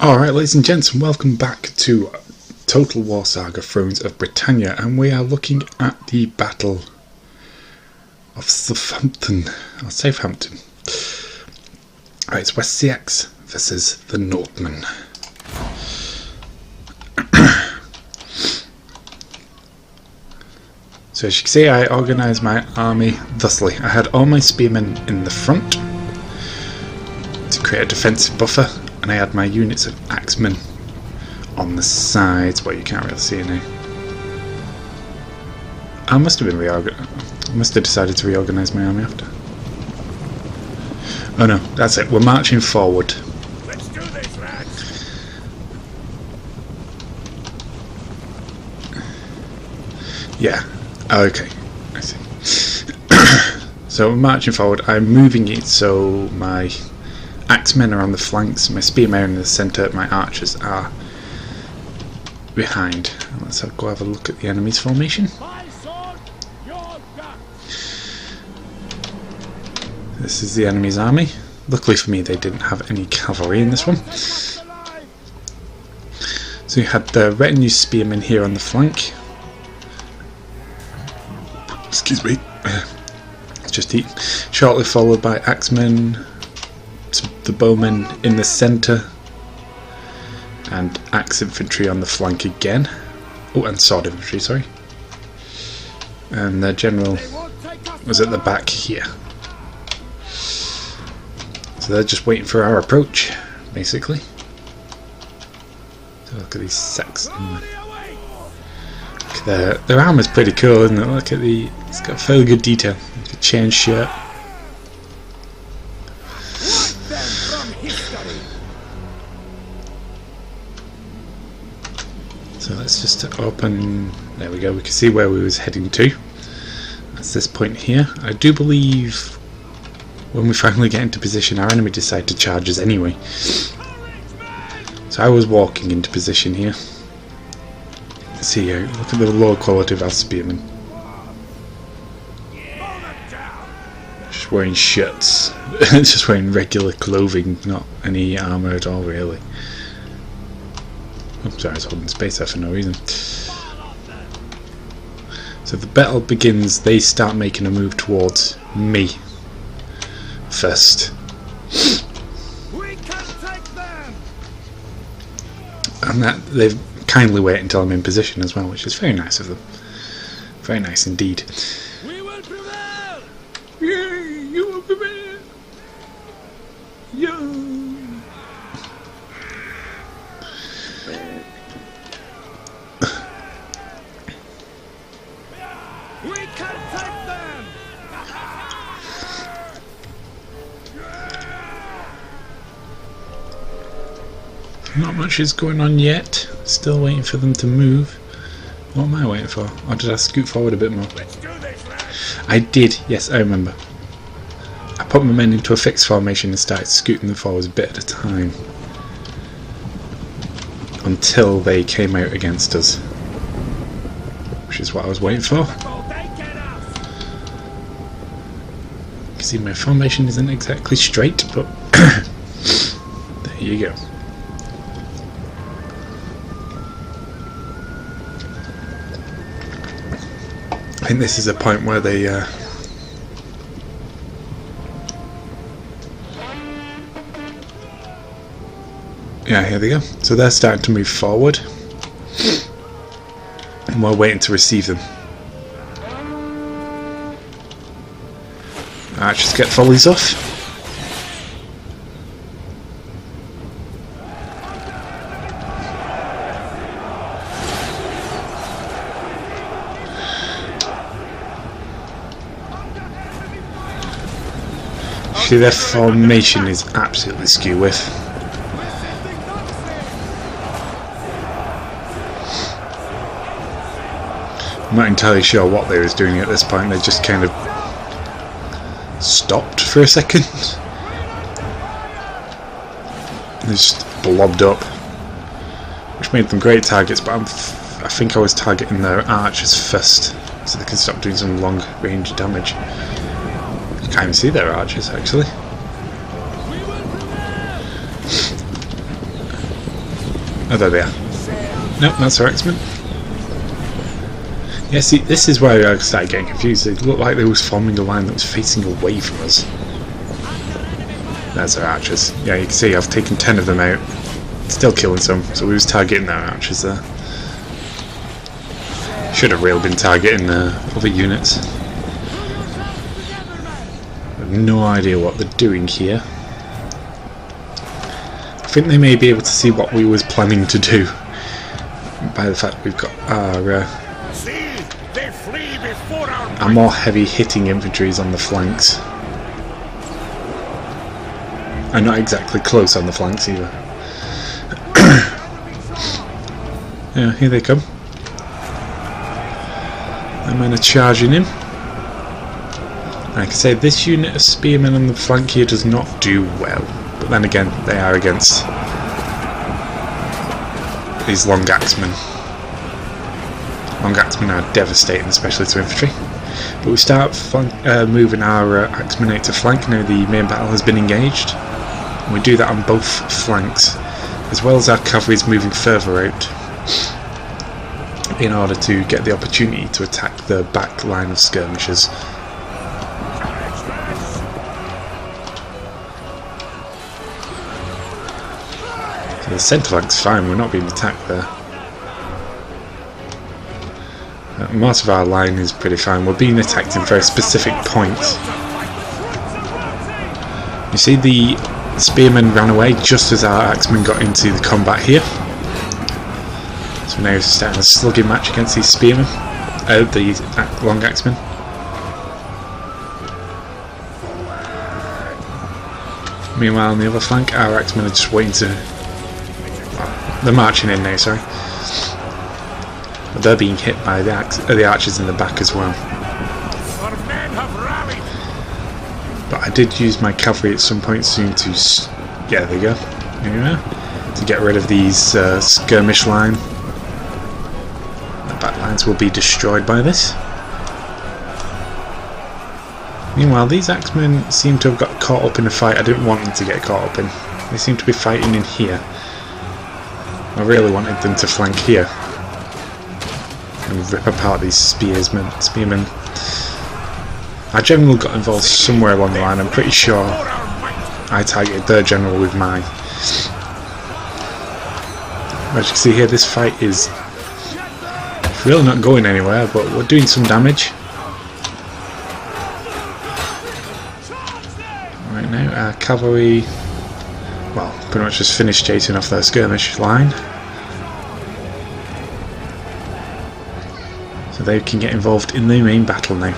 Alright, ladies and gents, and welcome back to Total War Saga Thrones of Britannia, and we are looking at the Battle of Southampton, or Southampton. Alright, it's West Seaxe versus the Northmen. So as you can see, I organised my army thusly. I had all my spearmen in the front to create a defensive buffer, and I had my units of axemen on the sides, but you can't really see now. I must have decided to reorganise my army after. Oh no, that's it. We're marching forward. Let's do this, lads. Yeah. Okay. I see. So we're marching forward. I'm moving it so my axemen are on the flanks, my spearmen are in the centre, my archers are behind. Let's go have a look at the enemy's formation. This is the enemy's army. Luckily for me, they didn't have any cavalry in this one. So you had the retinue spearmen here on the flank. Excuse me. Just eat. Shortly followed by axemen, the bowmen in the centre, and axe infantry on the flank again. Oh, and sword infantry, sorry. And the general was at the back here. So they're just waiting for our approach, basically. So look at these Saxon. Their armour's pretty cool, isn't it? Look at it's got fairly good detail. Like a chain shirt. So let's just open. There we go. We can see where we was heading to. That's this point here. I do believe when we finally get into position, our enemy decide to charge us anyway. So I was walking into position here. See here, look at the low quality of our spearmen. Just wearing shirts, just wearing regular clothing, not any armour at all really. Oh, sorry, I was holding space there for no reason. So the battle begins, they start making a move towards me first. And that they've kindly wait until I'm in position as well, which is very nice of them. Very nice indeed. We will prevail! Yeah, you will prevail! Yeah! We can take them! Not much is going on yet. Still waiting for them to move. What am I waiting for? Or did I scoot forward a bit more? Let's do this, lads. I did, yes, I remember. I put my men into a fixed formation and started scooting them forwards a bit at a time. Until they came out against us. Which is what I was waiting for. You can see my formation isn't exactly straight, but there you go. I think this is a point where they yeah, here they go. So they're starting to move forward and we're waiting to receive them. Archers get volleys off. See, their formation is absolutely skew with. I'm not entirely sure what they was doing at this point. They just kind of stopped for a second. They just blobbed up, which made them great targets. But I think I was targeting their archers first, so they can stop doing some long range damage. I can't even see their archers actually. Oh, there they are. Nope, that's our X-Men. Yeah, see, this is where I started getting confused. It looked like they was forming a line that was facing away from us. That's our archers. Yeah, you can see I've taken 10 of them out. Still killing some, so we was targeting our archers there. Should have really been targeting other units. I have no idea what they're doing here. I think they may be able to see what we was planning to do by the fact we've got our more heavy hitting infantries on the flanks. And not exactly close on the flanks either. Yeah, here they come. The men are charging in. Like I say, this unit of spearmen on the flank here does not do well. But then again, they are against these long axemen. Long axemen are devastating, especially to infantry. But we start moving our axemen out to flank now the main battle has been engaged. And we do that on both flanks, as well as our cavalry's moving further out in order to get the opportunity to attack the back line of skirmishers. So the centre flank's fine, we're not being attacked there. Most of our line is pretty fine. We're being attacked in very specific points. You see, the spearmen ran away just as our axemen got into the combat here. So now we're starting a slugging match against these spearmen, the long axemen. Meanwhile, on the other flank, our axemen are just waiting to. Well, they're marching in now. Sorry. But they're being hit by the archers in the back as well. But I did use my cavalry at some point soon to... Yeah, there you go. There you are. To get rid of these skirmish line. The back lines will be destroyed by this. Meanwhile, these axemen seem to have got caught up in a fight I didn't want them to get caught up in. They seem to be fighting in here. I really wanted them to flank here and rip apart these spearmen. Our general got involved somewhere along the line. I'm pretty sure I targeted their general with mine. As you can see here, this fight is really not going anywhere, but we're doing some damage. Right now, our cavalry, well, pretty much just finished chasing off their skirmish line. So they can get involved in the main battle now.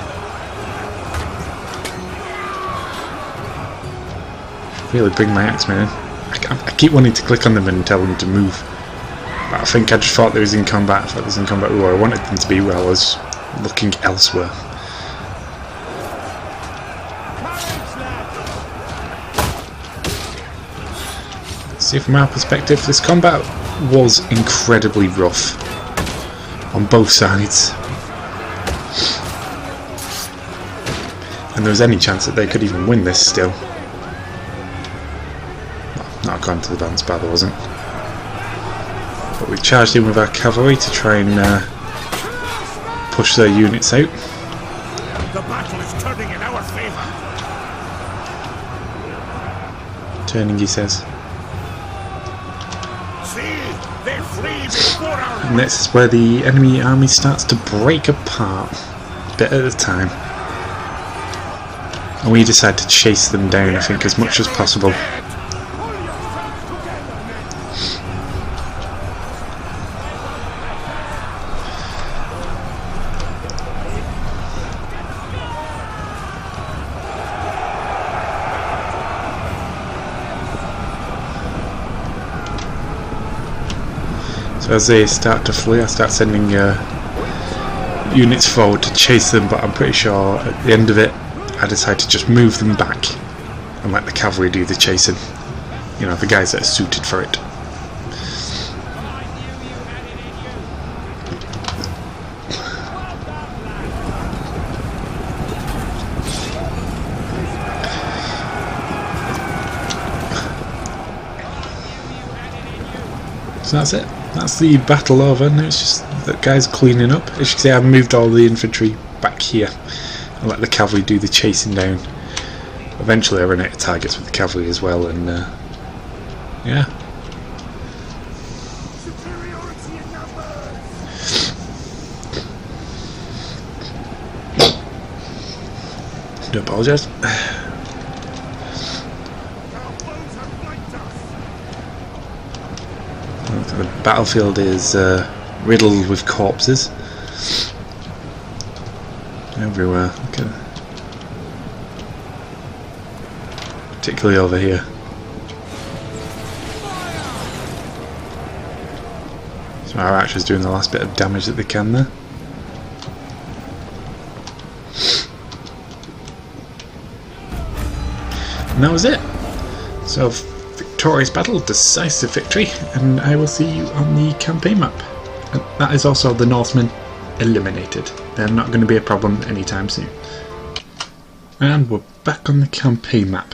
Really bring my axemen in. I keep wanting to click on them and tell them to move. But I think I just thought they was in combat. I thought they was in combat where I wanted them to be, where I was looking elsewhere. See, from our perspective, this combat was incredibly rough on both sides. And there was any chance that they could even win this still. Well, not gone to the balance bar, there wasn't. But we charged in with our cavalry to try and push their units out. The battle is turning in our favour. Turning, he says. See, they flee before our... And this is where the enemy army starts to break apart, a bit at a time. And we decide to chase them down, I think, as much as possible. So as they start to flee, I start sending units forward to chase them, but I'm pretty sure at the end of it I decide to just move them back and let the cavalry do the chasing. You know, the guys that are suited for it. So that's it. That's the battle over. Now it's just that guys cleaning up. As you can see, I've moved all the infantry back here. I'll let the cavalry do the chasing down. Eventually I run out of targets with the cavalry as well, and yeah. Superiority in numbers. Do apologise. Our foes have flanked us. The battlefield is riddled with corpses everywhere. Look at it. Particularly over here. So our archers doing the last bit of damage that they can there. And that was it. So, victorious battle, decisive victory, and I will see you on the campaign map. And that is also the Northmen eliminated. They're not going to be a problem anytime soon. And we're back on the campaign map.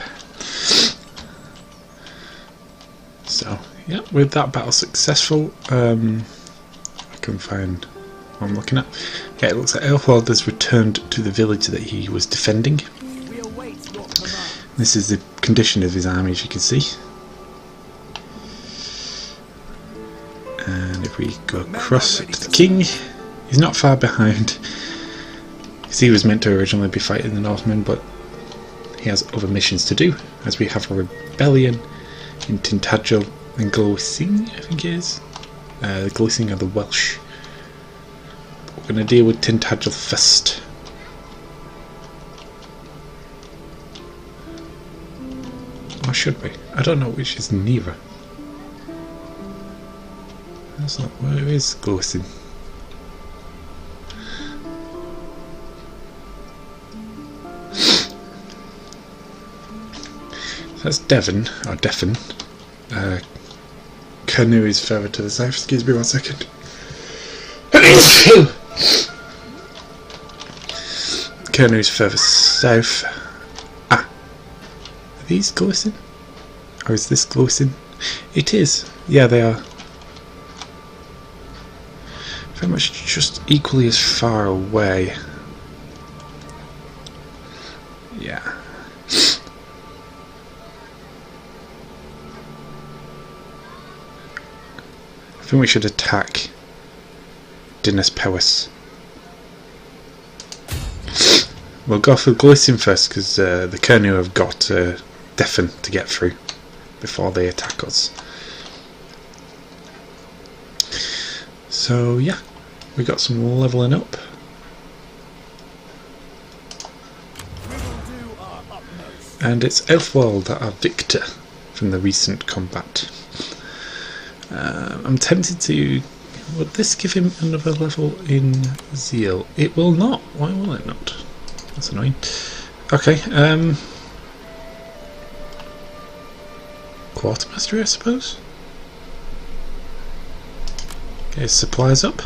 So, yeah, with that battle successful, I can find what I'm looking at. Yeah, it looks like Aelfwald has returned to the village that he was defending. This is the condition of his army, as you can see. And if we go across to the king, he's not far behind. Because he was meant to originally be fighting the Northmen, but he has other missions to do, as we have a rebellion in Tintagel and Glowsing, I think it is. The Glowsing are the Welsh. But we're going to deal with Tintagel first. Or should we? I don't know which is nearer. That's not where is Glowsing. That's Devon, or Devon. Canoe is further to the south. Excuse me 1 second. Canoe is further south. Ah, are these Glowsing? Or is this Glowsing? It is. Yeah, they are. Very much just equally as far away. Yeah. I think we should attack Dinas Powys. We'll go for Glowsing first because the Canoe have got Devon to get through before they attack us. So yeah, we got some levelling up. And it's Aelfwald, our victor from the recent combat. I'm tempted to... Would this give him another level in Zeal? It will not. Why will it not? That's annoying. Okay, Quartermaster, I suppose? Okay, supplies up.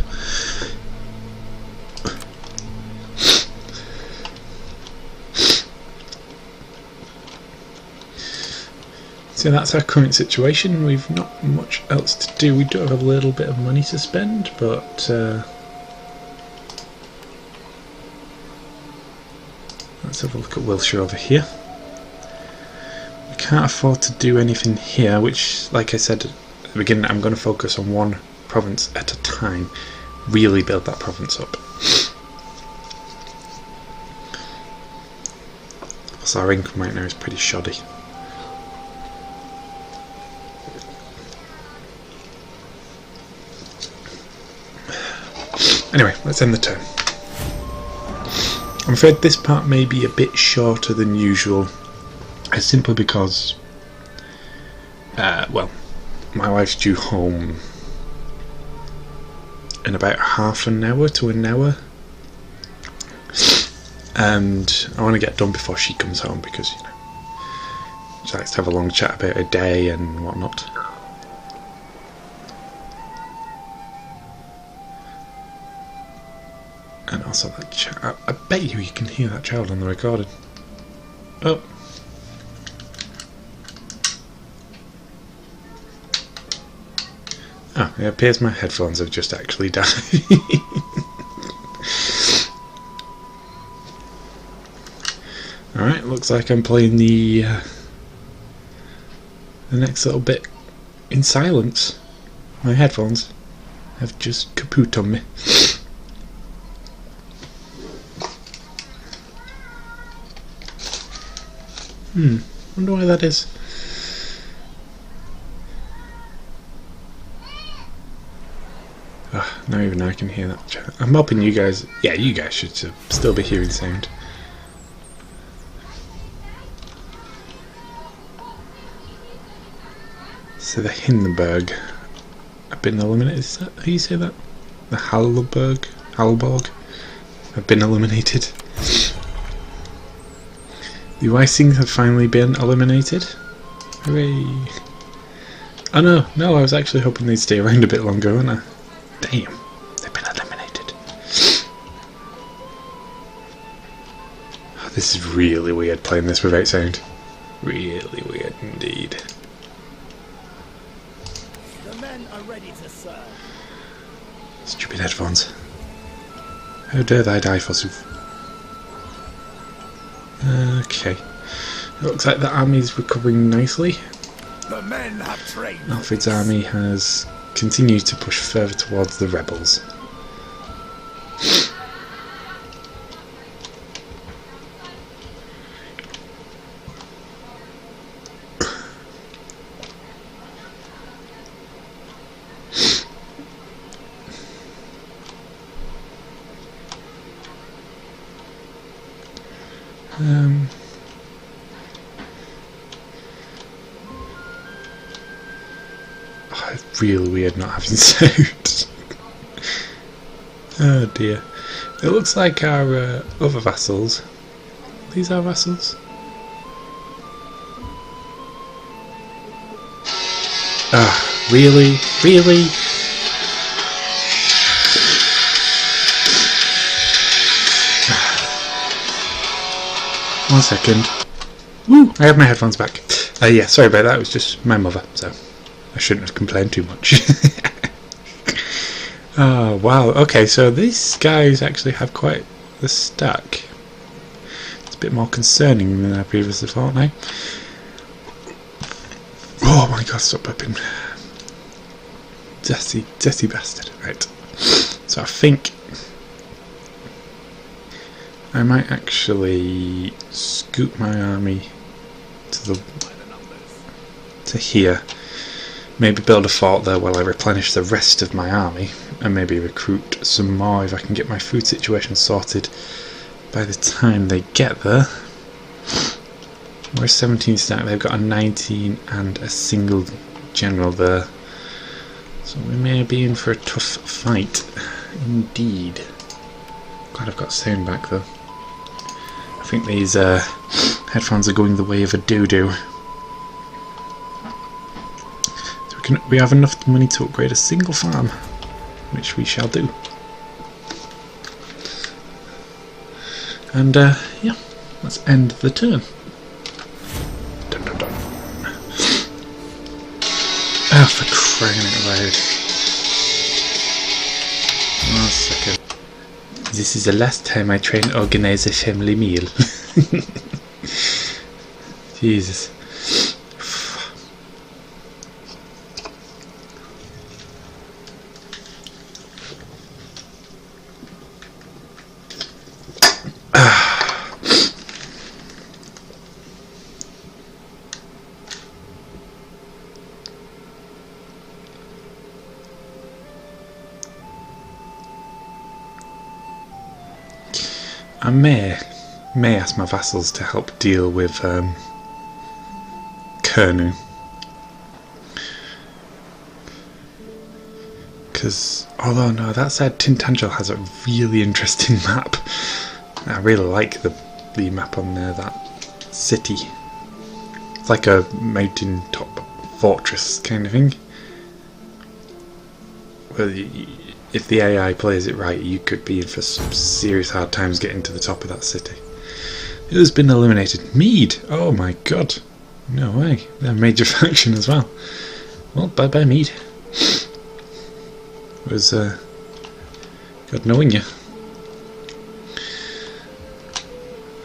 So that's our current situation. We've not much else to do. We do have a little bit of money to spend, but let's have a look at Wiltshire over here. We can't afford to do anything here, which, like I said at the beginning, I'm going to focus on one province at a time. Really build that province up. Also, our income right now is pretty shoddy. Anyway, let's end the turn. I'm afraid this part may be a bit shorter than usual, simply because, well, my wife's due home in about half an hour to an hour, and I want to get done before she comes home because, you know, she likes to have a long chat about her day and whatnot. And also that child, I bet you can hear that child on the recording. Oh. Oh, it appears my headphones have just actually died. Alright, looks like I'm playing the next little bit in silence. My headphones have just kaput on me. Wonder why that is. Oh, now even I can hear that. I'm hoping you guys, yeah, you guys should still be hearing sound. So the Hindenburg have been eliminated. Is that how you say that? The Hallborg have been eliminated. The Viking have finally been eliminated. Hooray! Oh no, I was actually hoping they'd stay around a bit longer, weren't I? Damn, they've been eliminated. Oh, this is really weird playing this without sound. Really weird indeed. The men are ready to serve. Stupid headphones. How dare they die, Forsooth? Okay. It looks like the army's recovering nicely. The men have trained. Alfred's army has continued to push further towards the rebels. Oh, it's really weird not having sound. Oh dear. It looks like our other vassals. These are vassals? Ah, really? Really? One second. Woo! I have my headphones back. Yeah, sorry about that. It was just my mother, so I shouldn't have complained too much. Oh, wow. Okay, so these guys actually have quite the stack. It's a bit more concerning than I previously thought now. Oh my god, stop burping. Dirty bastard. Right. So I think I might actually scoot my army to here. Maybe build a fort there while I replenish the rest of my army, and maybe recruit some more if I can get my food situation sorted by the time they get there. We're 17 stack, they've got a 19 and a single general there. So we may be in for a tough fight indeed. Glad I've got sound back though. I think these headphones are going the way of a doo-doo. So we have enough money to upgrade a single farm, which we shall do. And yeah, let's end the turn. Dun, dun, dun. Oh, for crying out loud. 1 second. This is the last time I try and organise a family meal. Jesus. I may ask my vassals to help deal with Kernu, because although no, that said, Tintangel has a really interesting map. I really like the map on there. That city, it's like a mountain top fortress kind of thing. Well, if the AI plays it right, you could be in for some serious hard times getting to the top of that city. It has been eliminated. Mead! Oh my god. No way. They're a major faction as well. Well, bye bye Mead. It was good knowing you.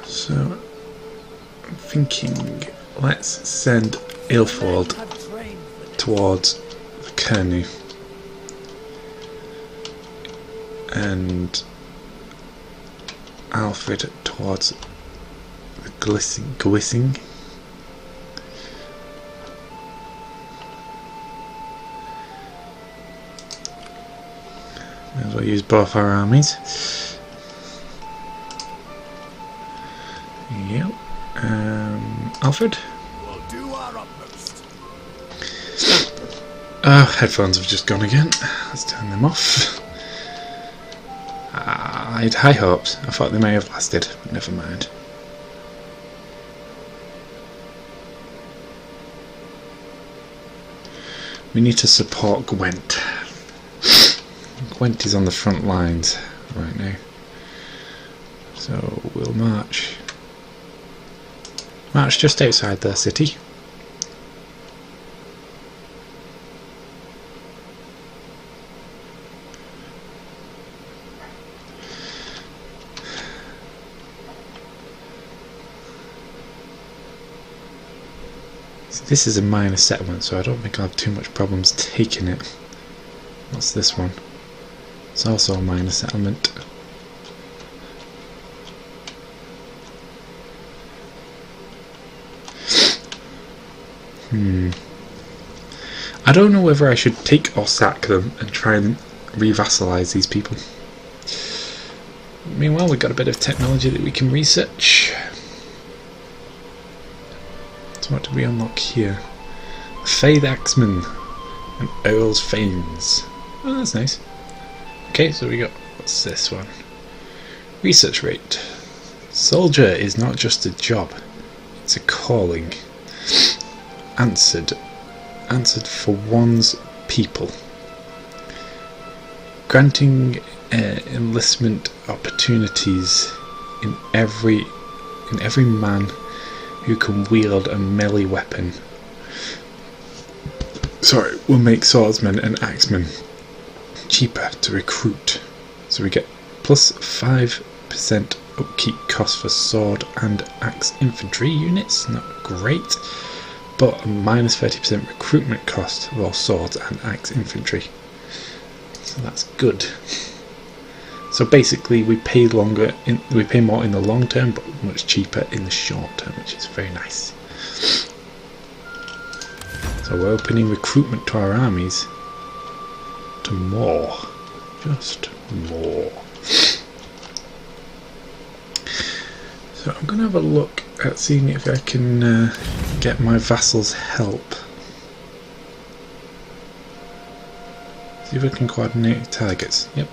So I'm thinking, let's send Aelfwald towards the Kernu and Alfred towards the Glissing. May as well use both our armies. Yep. Alfred? We'll do our utmost. Headphones have just gone again. Let's turn them off. I had high hopes. I thought they may have lasted, but never mind. We need to support Gwent. Gwent is on the front lines right now. So we'll march just outside their city. So this is a minor settlement, so I don't think I'll have too much problems taking it. What's this one? It's also a minor settlement. I don't know whether I should take or sack them and try and re-vassalize these people. Meanwhile, we've got a bit of technology that we can research. So what do we unlock here? Faith Axeman and Earl's Fanes. Oh, that's nice. Okay, so we got, what's this one? Research rate. Soldier is not just a job, it's a calling. Answered for one's people. Granting enlistment opportunities in every man who can wield a melee weapon. Sorry, will make swordsmen and axemen cheaper to recruit. So we get plus 5% upkeep cost for sword and axe infantry units. Not great. But a minus 30% recruitment cost for all swords and axe infantry. So that's good. So basically we pay more in the long term, but much cheaper in the short term, which is very nice. So we're opening recruitment to our armies to more. Just more. So I'm going to have a look at seeing if I can get my vassals help. See if we can coordinate targets. Yep.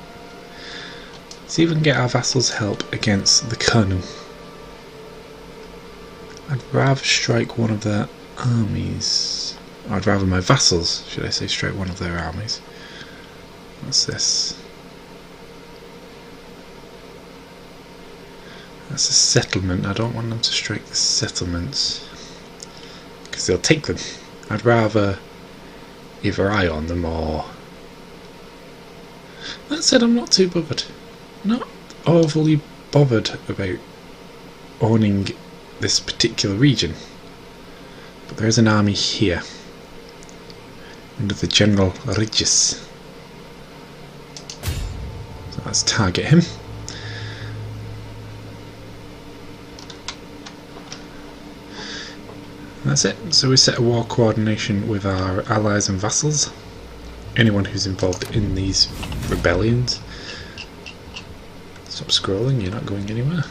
See if we can get our vassals help against the Kernu. I'd rather strike one of their armies. I'd rather my vassals, should I say, strike one of their armies. What's this? That's a settlement. I don't want them to strike the settlements because they'll take them. I'd rather either eye on them or... That said, I'm not too bothered. Not overly bothered about owning this particular region. But there is an army here under the General Regis. So let's target him. That's it. So we set a war coordination with our allies and vassals. Anyone who's involved in these rebellions. Stop scrolling, you're not going anywhere.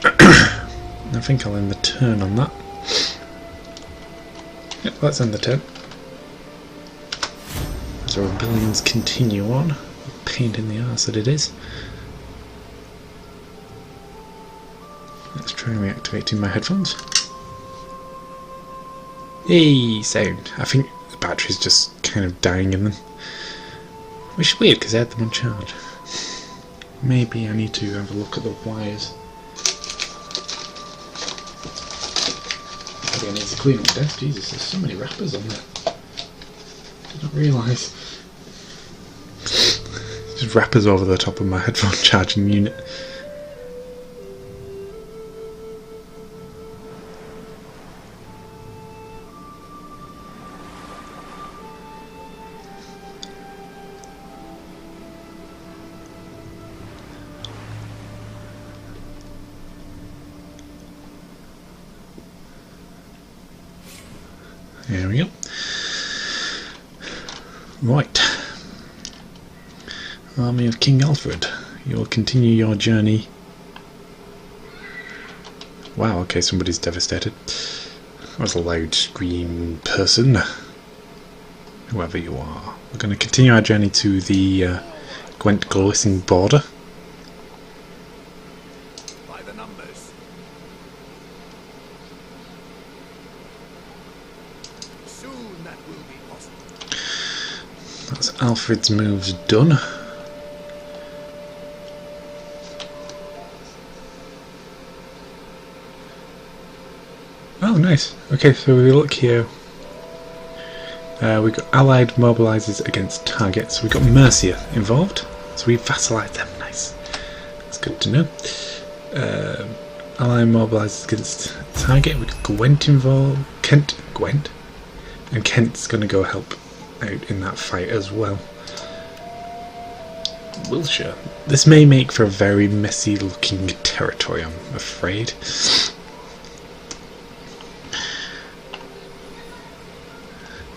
I think I'll end the turn on that. Yep, let's end the turn. As our rebellions continue on. Pain in the arse that it is. Let's try reactivating my headphones. Hey, sound. I think the battery's just kind of dying in them. Which is weird because I had them on charge. Maybe I need to have a look at the wires. Maybe I need to clean up the desk. Jesus, there's so many wrappers on there. Didn't realise. Just wrappers over the top of my headphone charging unit. There we go. Right. Army of King Alfred. You'll continue your journey. Wow, okay, somebody's devastated. That was a loud scream person. Whoever you are. We're going to continue our journey to the Gwent Glowing border. By the numbers. Soon that will be possible. That's Alfred's moves done. Oh, nice. Okay, so we look here. We've got allied mobilises against targets. We've got Mercia involved, so we vassalised them. Nice. That's good to know. Allied mobilises against target. We've got Gwent involved. Gwent. And Kent's going to go help out in that fight as well. Wiltshire. This may make for a very messy looking territory, I'm afraid.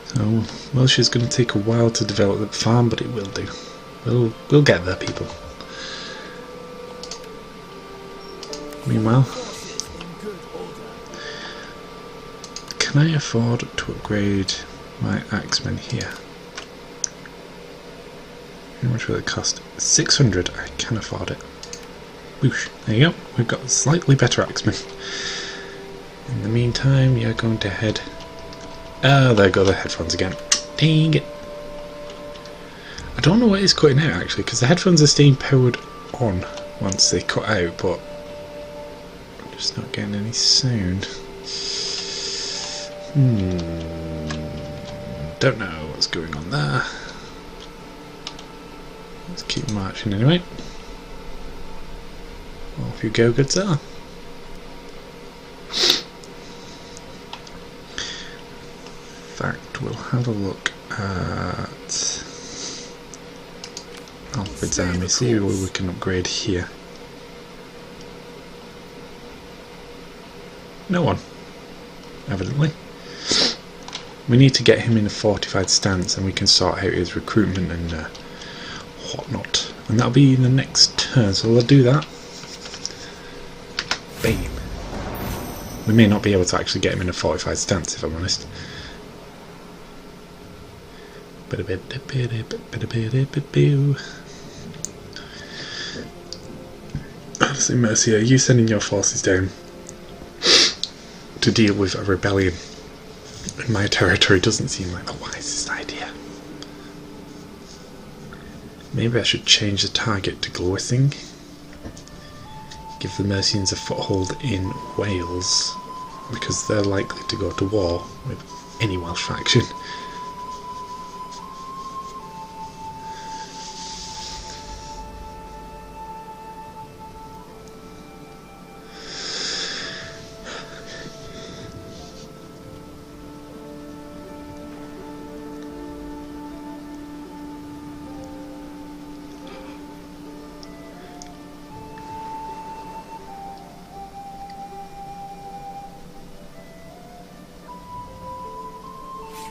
So, Wilshire's going to take a while to develop the farm, but it will do. We'll get there, people. Meanwhile, can I afford to upgrade my axemen here? How much will it cost? 600. I can afford it. Whoosh. There you go. We've got slightly better axemen. In the meantime, you're going to head... Oh, there go the headphones again. Dang it. I don't know what is cutting out actually, because the headphones are staying powered on once they cut out, but I'm just not getting any sound. Don't know what's going on there. Let's keep marching anyway. Off you go, good sir. We'll have a look at Alfred's army, see what we can upgrade here. No one, evidently. We need to get him in a fortified stance and we can sort out his recruitment and whatnot. And that'll be in the next turn, so we'll do that. Bam. We may not be able to actually get him in a fortified stance, if I'm honest. Honestly, Mercia, are you sending your forces down to deal with a rebellion in my territory? Doesn't seem like the wisest idea. Maybe I should change the target to Glowing. Give the Mercians a foothold in Wales, because they're likely to go to war with any Welsh faction.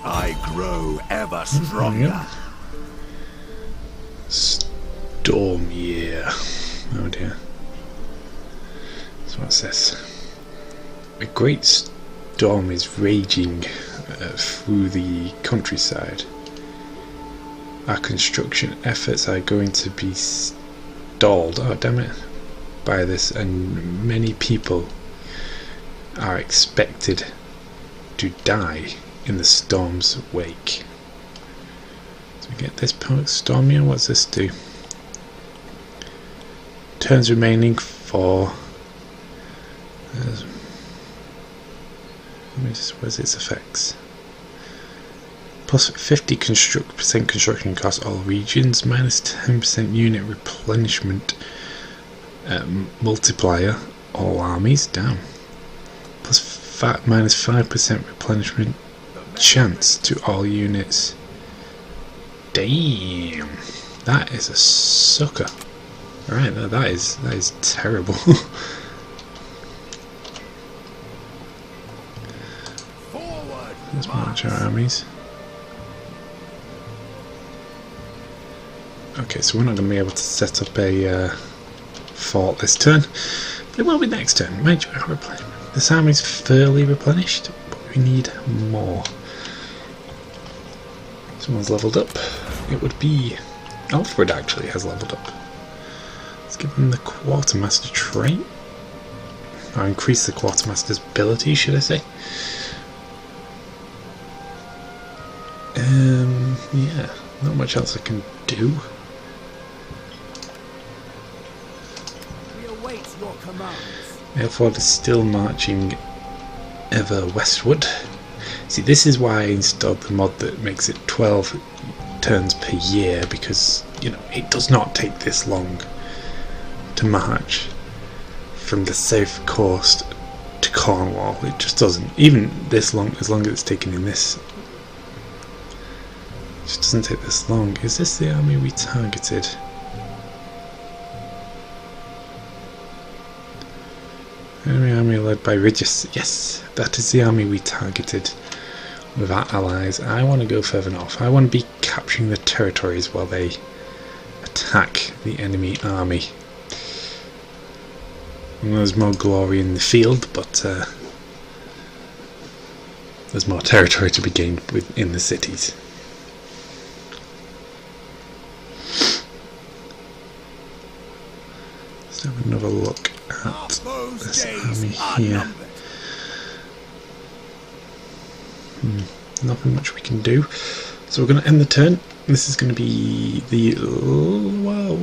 I grow ever stronger. Storm year. Oh dear. So what's this? A great storm is raging through the countryside. Our construction efforts are going to be stalled, oh damn it, by this, and many people are expected to die in the storm's wake. So we get this storm here. What's this do? Turns remaining for where's its effects? plus 50% construction across all regions, minus 10% unit replenishment multiplier, all armies, down. Plus minus 5% replenishment chance to all units. Damn, that is a sucker. Right, that is terrible. Let's march our armies. Okay, so we're not going to be able to set up a fort this turn, but it will be next turn. Major replenishment. This army's fairly replenished, but we need more. Someone's leveled up. It would be Alfred actually has leveled up. Let's give him the quartermaster trait, or increase the quartermaster's ability, should I say? Yeah, not much else I can do. We await your commands. Aelfwald is still marching ever westward. See, this is why I installed the mod that makes it 12 turns per year, because, you know, it does not take this long to march from the south coast to Cornwall. It just doesn't. Even this long, as long as it's taken in this. It just doesn't take this long. Is this the army we targeted? Enemy army led by Regis. Yes, that is the army we targeted with our allies. I want to go further north. I want to be capturing the territories while they attack the enemy army. And there's more glory in the field, but there's more territory to be gained within the cities. Let's have another look at this army here. Nothing much we can do. So we're going to end the turn. This is going to be the... Whoa.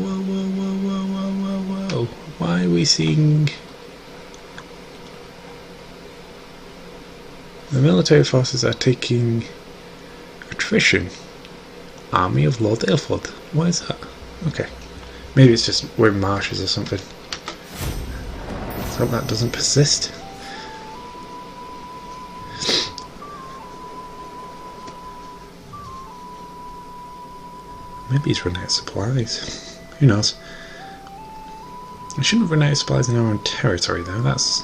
Why are we seeing... The military forces are taking attrition. Army of Lord Aelfwald. Why is that? Okay. Maybe it's just we're in marshes or something. So that doesn't persist. Maybe he's run out of supplies. Who knows? I shouldn't have run out of supplies in our own territory though. That's...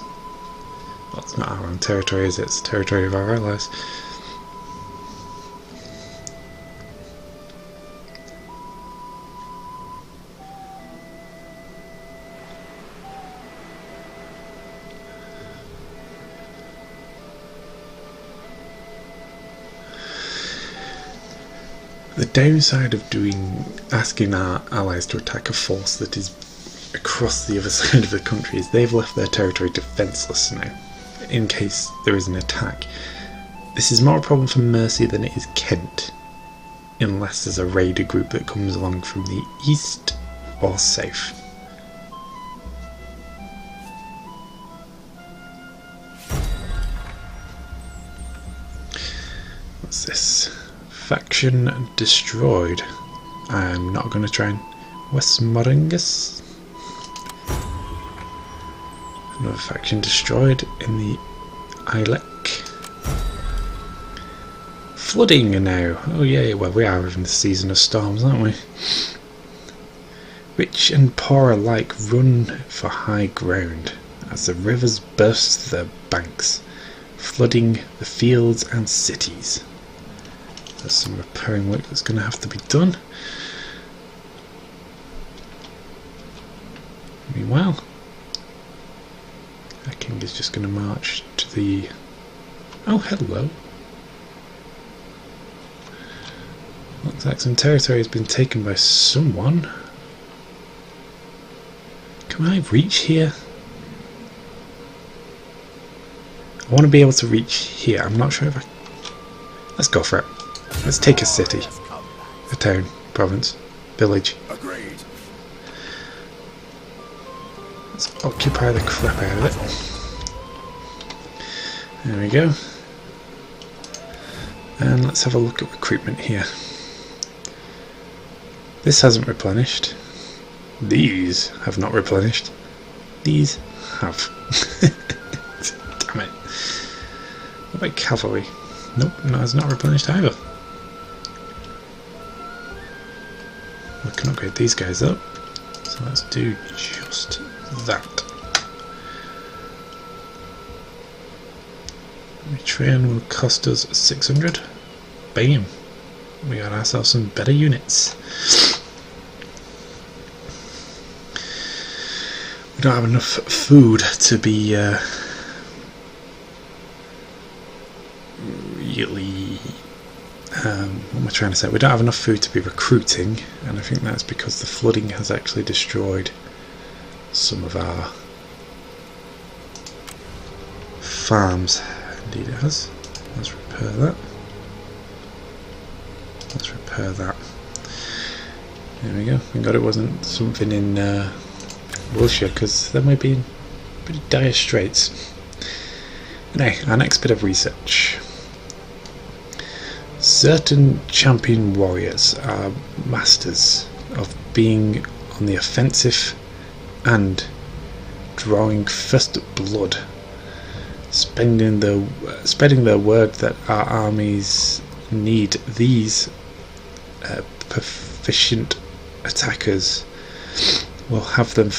Well, it's not our own territory, is it? It's the territory of our allies. The downside of asking our allies to attack a force that is across the other side of the country is they've left their territory defenceless now, in case there is an attack. This is more a problem for Mercia than it is Kent, unless there's a raider group that comes along from the east or south. What's this? Faction destroyed. I'm not going to try and... Westmoringus? Another faction destroyed in the Ilek. Flooding now. Oh yeah, well we are in the season of storms, aren't we? Rich and poor alike run for high ground as the rivers burst their banks, flooding the fields and cities. There's some repairing work that's going to have to be done. Meanwhile, our king is just going to march to the... Oh, hello. Looks like some territory has been taken by someone. Can I reach here? I want to be able to reach here. I'm not sure if I... Let's go for it. Let's take a city, a town, province, village. Agreed. Let's occupy the crap out of it. There we go. And let's have a look at recruitment here. This hasn't replenished. These have not replenished. These have. Damn it. What about cavalry? Nope, no, it's not replenished either. We can upgrade these guys up. So let's do just that. Retrain will cost us 600. Bam! We got ourselves some better units. We don't have enough food to be really. What am I trying to say? We don't have enough food to be recruiting, and I think that's because the flooding has actually destroyed some of our farms. Indeed it has. Let's repair that. Let's repair that. There we go. Thank God it wasn't something in Wiltshire, because there might be in pretty dire straits. Anyway, our next bit of research. Certain champion warriors are masters of being on the offensive and drawing first blood, spreading their word that our armies need these proficient attackers. Will have them,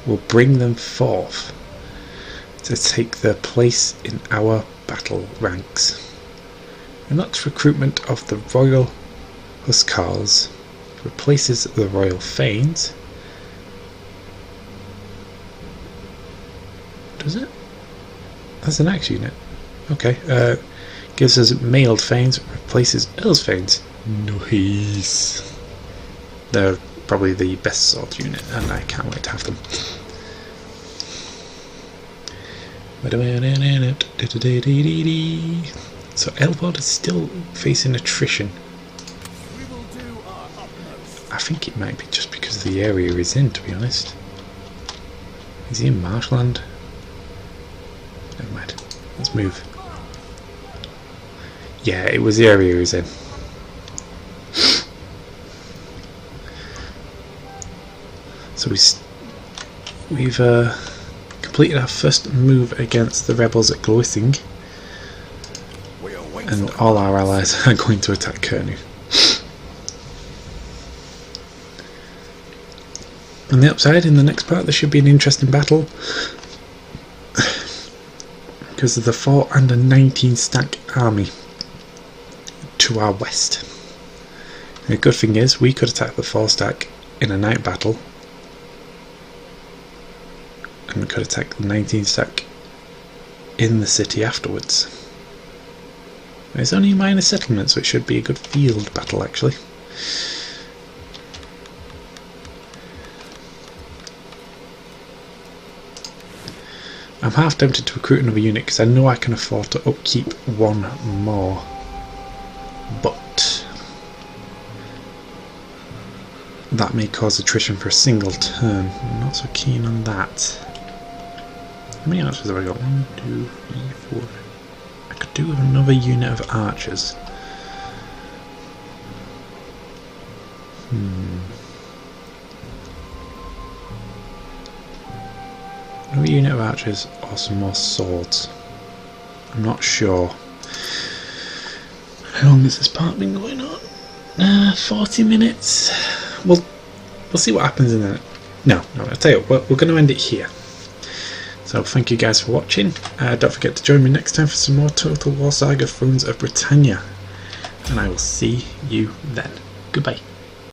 will bring them forth to take their place in our battle ranks. The next recruitment of the Royal Hussars replaces the Royal Thanes. Does it? That's an axe unit. Okay. Gives us mailed Thanes, replaces Earl's Thanes. Nice. They're probably the best sword unit, and I can't wait to have them. So Aelfwald is still facing attrition. I think it might be just because of the area he's in, to be honest. Is he in marshland? Never mind. Let's move. Yeah, it was the area he was in. So we've completed our first move against the rebels at Glowissing, and all our allies are going to attack Kernu. On the upside, in the next part, there should be an interesting battle because of the 4 and a 19 stack army to our west. The good thing is we could attack the 4 stack in a night battle, and we could attack the 19 stack in the city afterwards. It's only a minor settlement, so it should be a good field battle actually. I'm half tempted to recruit another unit because I know I can afford to upkeep one more, but that may cause attrition for a single turn. I'm not so keen on that. How many archers have I got? 1, 2, 3, 4. I could do with another unit of archers. Another unit of archers or some more swords. I'm not sure. How long has this part been going on? 40 minutes. We'll see what happens in the... No, I'll tell you what, we're going to end it here. So thank you guys for watching. Don't forget to join me next time for some more Total War Saga Thrones of Britannia. And I will see you then. Goodbye.